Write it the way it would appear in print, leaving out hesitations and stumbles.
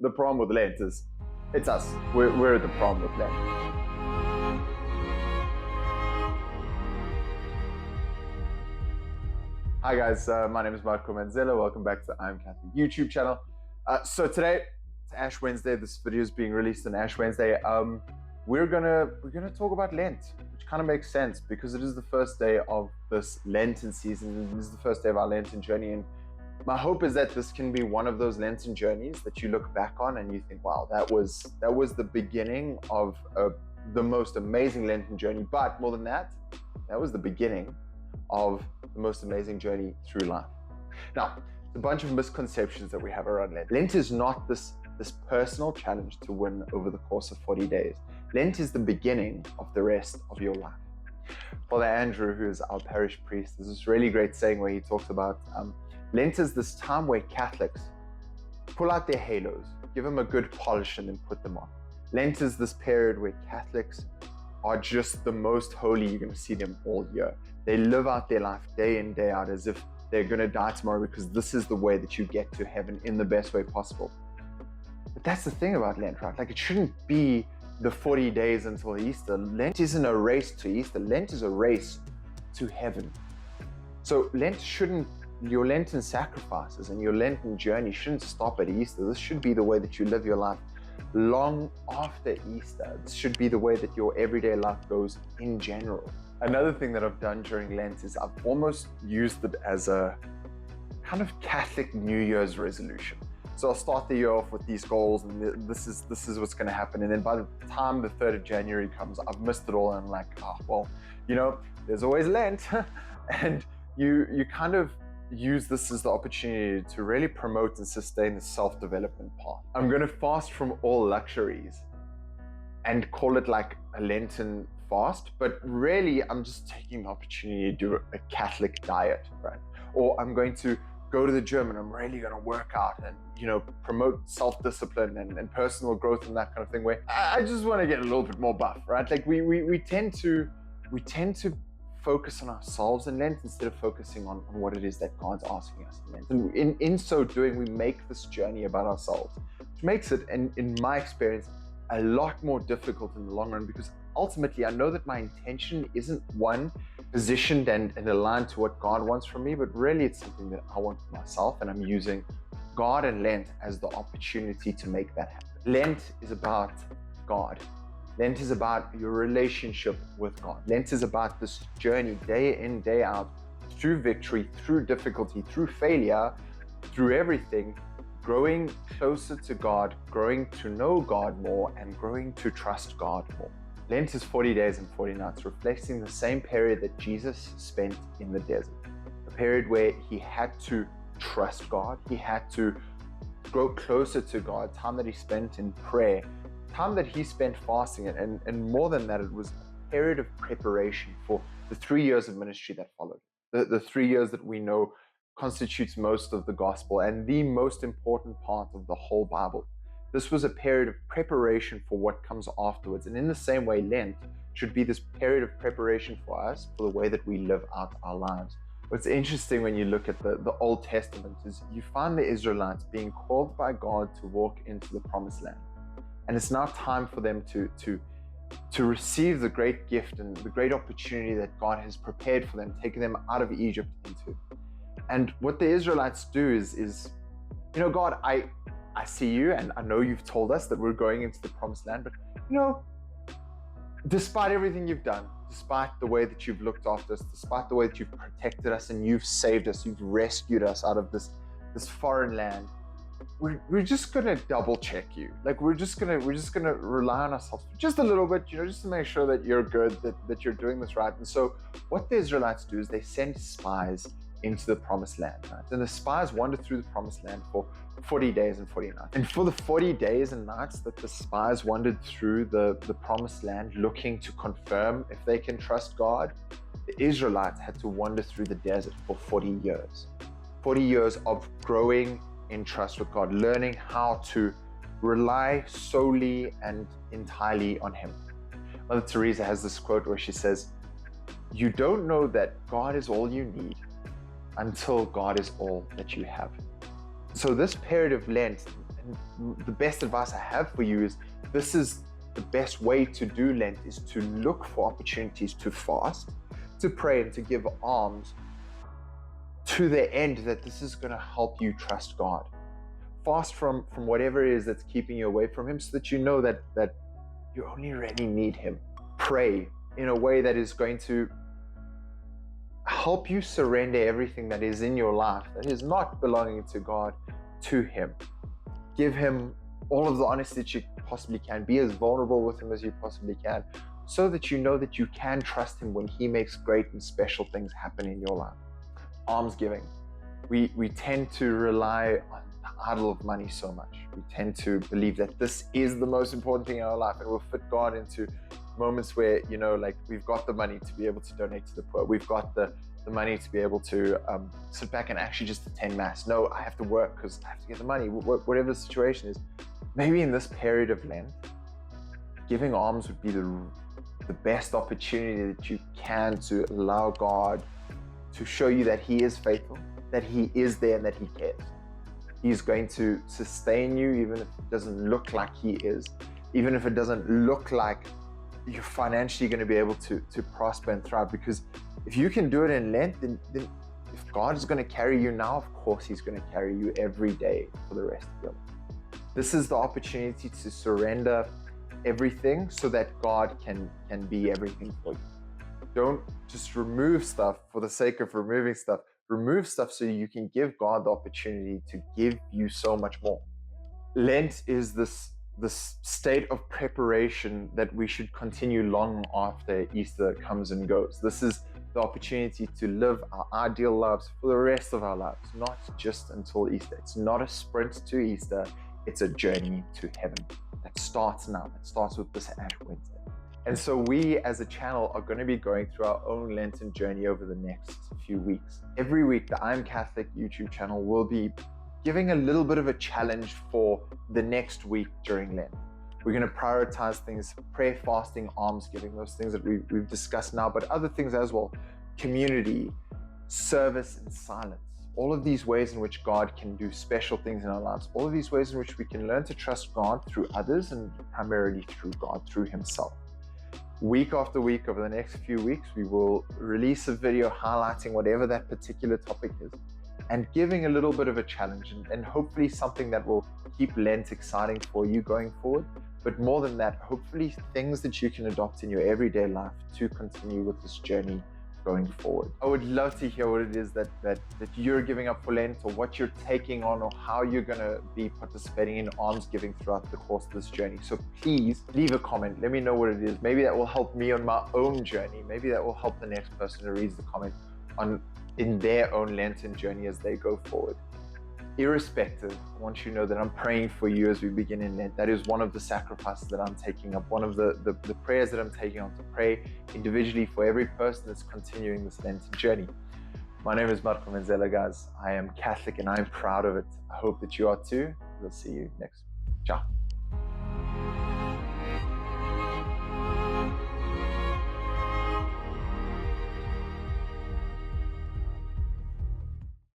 the problem with Lent is it's us. We're the problem with Lent. Hi guys, my name is Marco Manzella. Welcome back to the I'm Catholic YouTube channel. So today, it's Ash Wednesday. This video is being released on Ash Wednesday. We're gonna talk about Lent, which kind of makes sense because it is the first day of this Lenten season. This is the first day of our Lenten journey, and my hope is that this can be one of those Lenten journeys that you look back on and you think, wow, that was the beginning of the most amazing Lenten journey. But more than that, that was the beginning of the most amazing journey through life. Now, a bunch of misconceptions that we have around Lent. Lent is not this personal challenge to win over the course of 40 days. Lent is the beginning of the rest of your life. Father Andrew, who is our parish priest, there's this really great saying where he talks about Lent is this time where Catholics pull out their halos, give them a good polish and then put them on. Lent is this period where Catholics are just the most holy you're going to see them all year. They live out their life day in, day out as if they're going to die tomorrow, because this is the way that you get to heaven in the best way possible. But that's the thing about Lent, right? Like, it shouldn't be the 40 days until Easter. Lent isn't a race to Easter. Lent is a race to heaven. So your Lenten sacrifices and your Lenten journey shouldn't stop at Easter. This should be the way that you live your life long after Easter. This should be the way that your everyday life goes in general. Another thing that I've done during Lent is I've almost used it as a kind of Catholic New Year's resolution. So I'll start the year off with these goals, and this is what's going to happen. And then by the time the 3rd of January comes, I've missed it all, and I'm like, oh, well, there's always Lent. And you kind of use this as the opportunity to really promote and sustain the self-development path. I'm going to fast from all luxuries and call it like a Lenten fast, but really I'm just taking the opportunity to do a Catholic diet, right? Or I'm going to go to the gym and I'm really going to work out and promote self-discipline and personal growth and that kind of thing, where I just want to get a little bit more buff, right? Like we tend to focus on ourselves in Lent instead of focusing on what it is that God's asking us in Lent. And in so doing, we make this journey about ourselves, which makes it, in my experience, a lot more difficult in the long run, because ultimately I know that my intention isn't one positioned and aligned to what God wants from me, but really it's something that I want for myself, and I'm using God and Lent as the opportunity to make that happen. Lent is about God. Lent is about your relationship with God. Lent is about this journey day in, day out, through victory, through difficulty, through failure, through everything, growing closer to God, growing to know God more, and growing to trust God more. Lent is 40 days and 40 nights, reflecting the same period that Jesus spent in the desert, a period where he had to trust God, he had to grow closer to God, time that he spent in prayer, time that he spent fasting, and more than that, it was a period of preparation for the 3 years of ministry that followed. The 3 years that we know constitutes most of the gospel and the most important part of the whole Bible. This was a period of preparation for what comes afterwards. And in the same way, Lent should be this period of preparation for us for the way that we live out our lives. What's interesting when you look at the Old Testament is you find the Israelites being called by God to walk into the promised land. And it's now time for them to receive the great gift and the great opportunity that God has prepared for them, taking them out of Egypt into. And what the Israelites do is God, I see you, and I know you've told us that we're going into the promised land, but despite everything you've done, despite the way that you've looked after us, despite the way that you've protected us and you've saved us, you've rescued us out of this foreign land, we're just gonna double check you. Like we're just gonna rely on ourselves for just a little bit, just to make sure that you're good, that you're doing this right. And so what the Israelites do is they send spies into the promised land, right? And the spies wander through the promised land for 40 days and 40 nights. And for the 40 days and nights that the spies wandered through the promised land, looking to confirm if they can trust God, the Israelites had to wander through the desert for 40 years. 40 years of growing in trust with God, learning how to rely solely and entirely on Him. Mother Teresa has this quote where she says, "You don't know that God is all you need until God is all that you have." So this period of Lent, And the best advice I have for you is this is the best way to do Lent, is to look for opportunities to fast, to pray, and to give alms, to the end that this is going to help you trust God. Fast from whatever it is that's keeping you away from Him, so that you know that you only really need Him. Pray in a way that is going to help you surrender everything that is in your life that is not belonging to God to Him. Give Him all of the honesty that you possibly can. Be as vulnerable with Him as you possibly can, so that you know that you can trust Him when He makes great and special things happen in your life. Almsgiving. We tend to rely on the idol of money so much. We tend to believe that this is the most important thing in our life, and we'll fit God into moments where, like, we've got the money to be able to donate to the poor. We've got the money to be able to sit back and actually just attend Mass. No, I have to work because I have to get the money, whatever the situation is. Maybe in this period of Lent, giving alms would be the best opportunity that you can to allow God to show you that He is faithful, that He is there, and that He cares. He's going to sustain you even if it doesn't look like He is, even if it doesn't look like you're financially going to be able to prosper and thrive. Because if you can do it in Lent, then if God is going to carry you now, of course He's going to carry you every day for the rest of your life. This is the opportunity to surrender everything so that God can be everything for you. Don't just remove stuff for the sake of removing stuff. Remove stuff so you can give God the opportunity to give you so much more. Lent is this state of preparation that we should continue long after Easter comes and goes. This is the opportunity to live our ideal lives for the rest of our lives, not just until Easter. It's not a sprint to Easter, it's a journey to heaven that starts now. It starts with this Ash Wednesday. And so we as a channel are going to be going through our own Lenten journey over the next few weeks. Every week, the I'm Catholic YouTube channel will be giving a little bit of a challenge for the next week during Lent. We're going to prioritize things: prayer, fasting, almsgiving, those things that we've discussed now, but other things as well: community, service, and silence. All of these ways in which God can do special things in our lives. All of these ways in which we can learn to trust God through others and primarily through God, through Himself. Week after week, over the next few weeks, we will release a video highlighting whatever that particular topic is and giving a little bit of a challenge and hopefully something that will keep Lent exciting for you going forward. But more than that, hopefully things that you can adopt in your everyday life to continue with this journey going forward. I would love to hear what it is that you're giving up for Lent, or what you're taking on, or how you're going to be participating in almsgiving throughout the course of this journey. So please leave a comment. Let me know what it is. Maybe that will help me on my own journey. Maybe that will help the next person who reads the comment in their own Lenten journey as they go forward. Irrespective, I want you to know that I'm praying for you as we begin in Lent. That is one of the sacrifices that I'm taking up, one of the prayers that I'm taking on, to pray individually for every person that's continuing this Lenten journey. My name is Marco Manzella, guys. I am Catholic and I'm proud of it. I hope that you are too. We'll see you next week. Ciao.